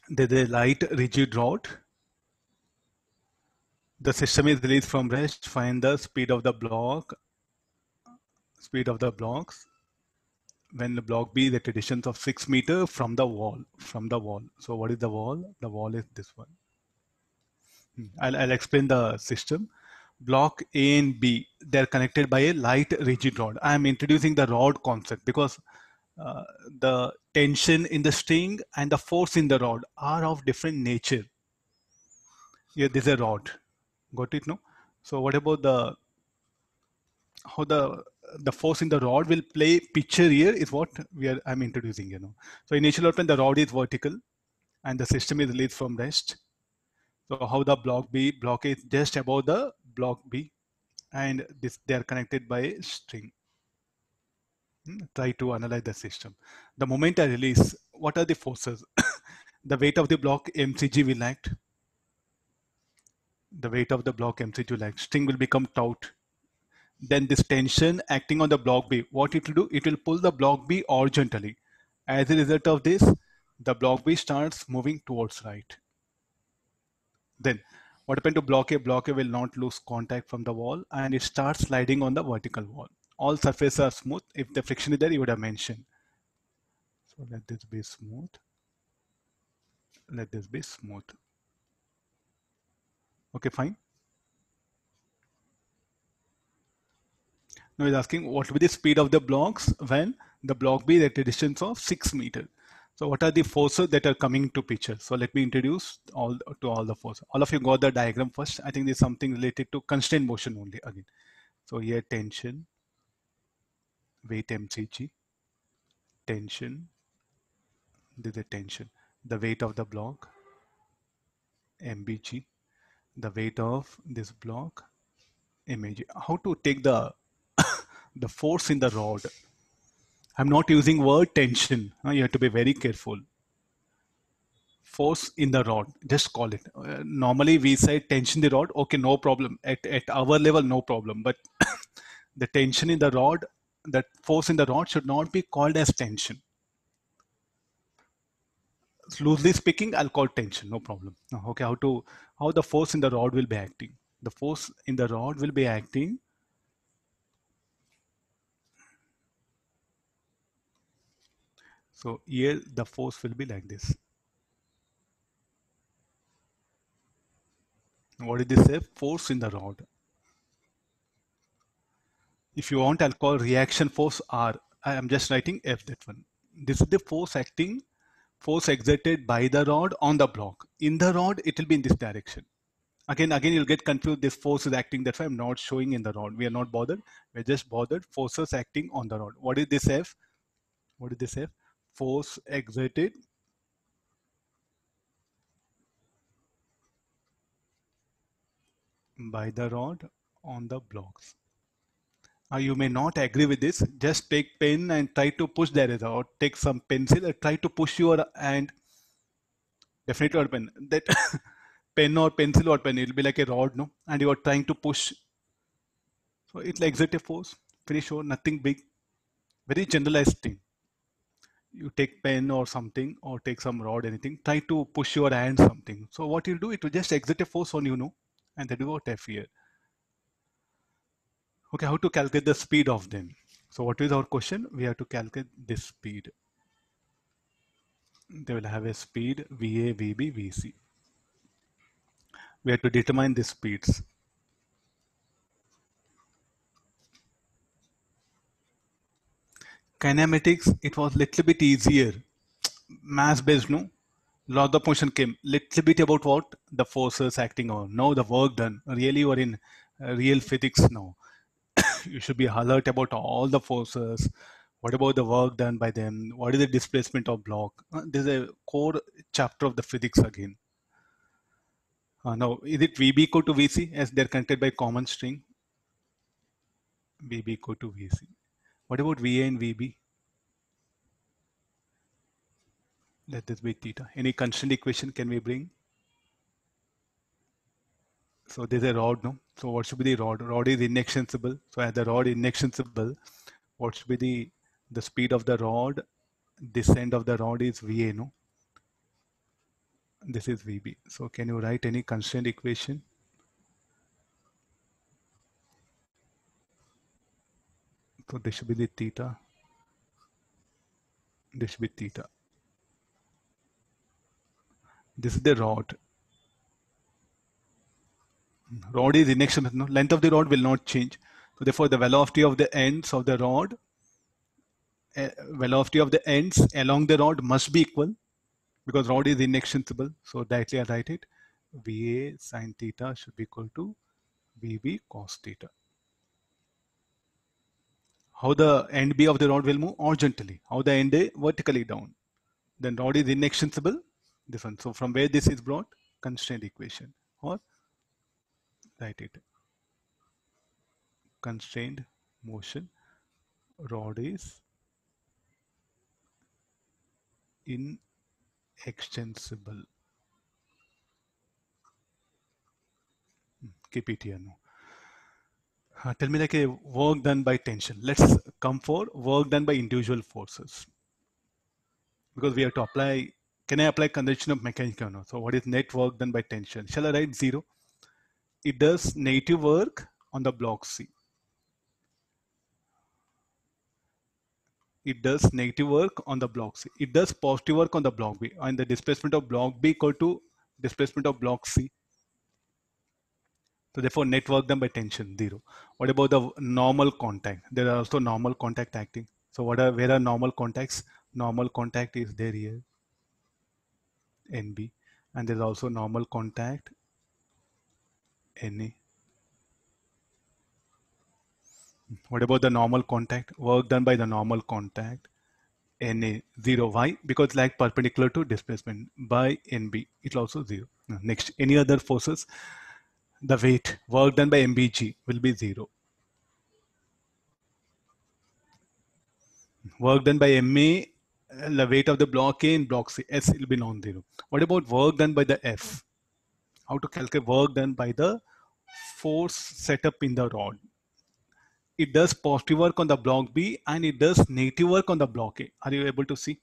There's a light rigid rod. The system is released from rest. Find the speed of the block. Speed of the blocks when the block B is at a distance of 6 meters from the wall. So what is the wall? The wall is this one. I'll explain the system. Block A and B, they're connected by a light rigid rod. I'm introducing the rod concept because the tension in the string and the force in the rod are of different nature. Here, this is a rod. Got it, no? So what about how the force in the rod will play picture here is what I'm introducing, So initial open, the rod is vertical and the system is released from rest. So how the block A is just above the block B, and they are connected by a string. Try to analyze the system. The moment I release, what are the forces? The weight of the block mcg will act. The weight of the block mcg will act. String will become taut. Then this tension acting on the block B, what it will do? It will pull the block B horizontally. As a result of this, the block B starts moving towards right. Then what happened to block A? Block A will not lose contact from the wall and it starts sliding on the vertical wall. All surfaces are smooth. If the friction is there, you would have mentioned. So let this be smooth. Let this be smooth. Okay, fine. Now he's asking what will be the speed of the blocks when the block B is at a distance of 6 meters. So what are the forces that are coming to picture? So let me introduce all the forces. All of you got the diagram first. I think there's something related to constraint motion only again. So here tension, weight mcg, tension, this is a tension. The weight of the block mbg, the weight of this block mag. How to take the the force in the rod? I'm not using word tension. You have to be very careful. Force in the rod, just call it. Normally we say tension in the rod. Okay, no problem. At our level, no problem. But the tension in the rod, that force in the rod should not be called as tension. Loosely speaking, I'll call tension, no problem. Okay, how the force in the rod will be acting? The force in the rod will be acting. So here the force will be like this. What did this say? Force in the rod. If you want, I'll call reaction force R. I am just writing F, that one. This is the force acting, force exerted by the rod on the block. In the rod, it will be in this direction. Again, you'll get confused. This force is acting. That's why I'm not showing in the rod. We are not bothered. We're just bothered forces acting on the rod. What is this F? What is this F? Force exerted by the rod on the blocks. You may not agree with this. Just take pen and try to push there, or take some pencil and try to push your hand. Definitely not pen. That pen or pencil or pen, it'll be like a rod, no? And you are trying to push. So it's like exertive force. Pretty sure, nothing big. Very generalized thing. You take pen or something, or take some rod, anything. Try to push your hand something. So what you do, it will just exertive force on you, no? And that is what F here. Okay, how to calculate the speed of them? So what is our question? We have to calculate this speed. They will have a speed VA, VB, VC. We have to determine the speeds. Kinematics, it was little bit easier. Mass based, no? Law of the motion came. Little bit about what? The forces acting on. Now the work done. Really you are in real physics now. You should be alert about all the forces. What about the work done by them? What is the displacement of block? This is a core chapter of the physics again. Now, is it VB equal to VC as they're connected by common string? VB equal to VC. What about VA and VB? Let this be theta. Any constant equation can we bring? So there's a rod, no? So what should be the rod? Rod is inextensible. So as the rod is inextensible, what should be the speed of the rod? This end of the rod is VA, no? This is VB. So can you write any constraint equation? So this should be the theta. This should be theta. This is the rod. Rod is inexorable. No? Length of the rod will not change. So therefore, the velocity of the ends of the rod, velocity of the ends along the rod must be equal because rod is inextensible. So directly I write it. VA sine theta should be equal to VB cos theta. How the end B of the rod will move? Horizontally. How the end A? Vertically down. Then rod is inextensible. This one. So from where this is brought? Constraint equation. Or write it. Constrained motion. Rod is inextensible. Keep it here now. Tell me like a work done by tension. Let's come for work done by individual forces. Because we have to apply, can I apply conservation of mechanical or no? So what is net work done by tension? Shall I write 0? It does negative work on the block C. It does negative work on the block C. It does positive work on the block B. And the displacement of block B equal to displacement of block C. So therefore net work done by tension, 0. What about the normal contact? There are also normal contact acting. So where are normal contacts? Normal contact is there here, NB. And there's also normal contact, NA. What about the normal contact? Work done by the normal contact, NA, 0. Why? Because like perpendicular to displacement by NB, it's also 0. Next, any other forces? The weight, work done by MBG will be 0. Work done by MA, the weight of the block A and block C, S will be non-zero. What about work done by the F? How to calculate work done by the force set up in the rod? It does positive work on the block B and it does negative work on the block A. Are you able to see?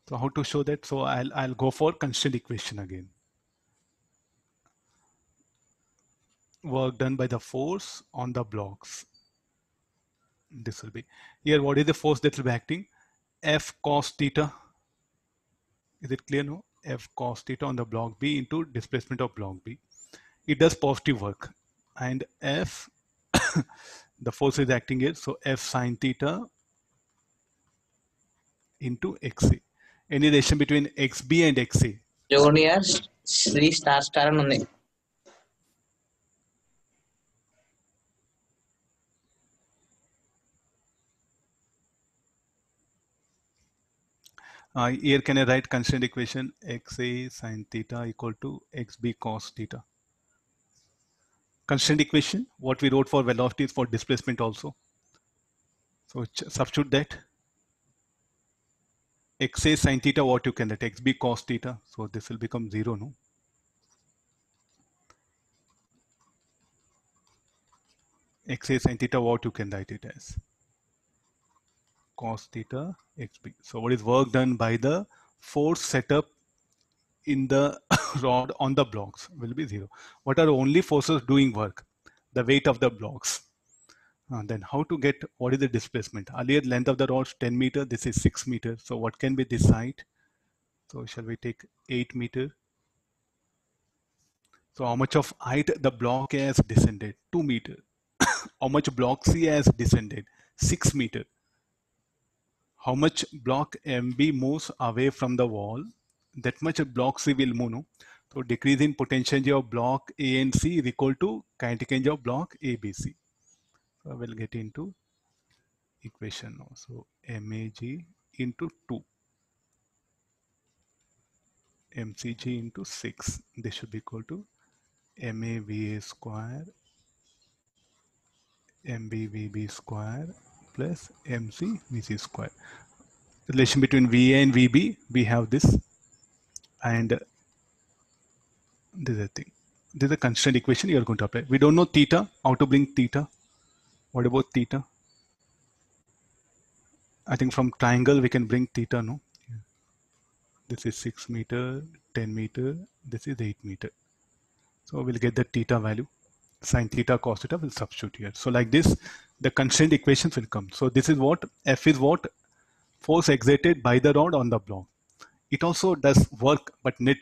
So how to show that? So I'll go for constraint equation again. Work done by the force on the blocks. This will be here. What is the force that will be acting? F cos theta. Is it clear now? F cos theta on the block B into displacement of block B. It does positive work. And F, the force is acting here. So F sine theta into XA. Any relation between XB and XA? Junior Sri star అని ఉంది. Here can I write constraint equation XA sine theta equal to XB cos theta. Constraint equation, what we wrote for velocities for displacement also. So substitute that. XA sine theta, what you can write? XB cos theta. So this will become 0, no? XA sine theta, what you can write it as? Cos theta XB. So what is work done by the force set up in the rod on the blocks will be 0. What are only forces doing work? The weight of the blocks. Then how to get what is the displacement? Earlier length of the rod 10 meters, this is 6 meters. So what can be this height? So shall we take 8 meters? So how much of height the block A has descended? 2 meters. How much block C has descended? 6 meters. How much block MB moves away from the wall, that much block C will move. No? So decrease in potential energy of block A and C is equal to kinetic energy of block ABC. So I will get into equation now. So MAG into 2, MCG into 6. This should be equal to MAVA square, MBVB square plus MCVC square. Relation between VA and VB, we have this, and this is a thing. This is a constraint equation you are going to apply. We don't know theta, how to bring theta. What about theta? I think from triangle we can bring theta, no? This is 6 meter, 10 meter, this is 8 meter. So we'll get the theta value. Sine theta, cos theta will substitute here. So like this, the constraint equations will come. So this is what F is what force exerted by the rod on the block. It also does work, but net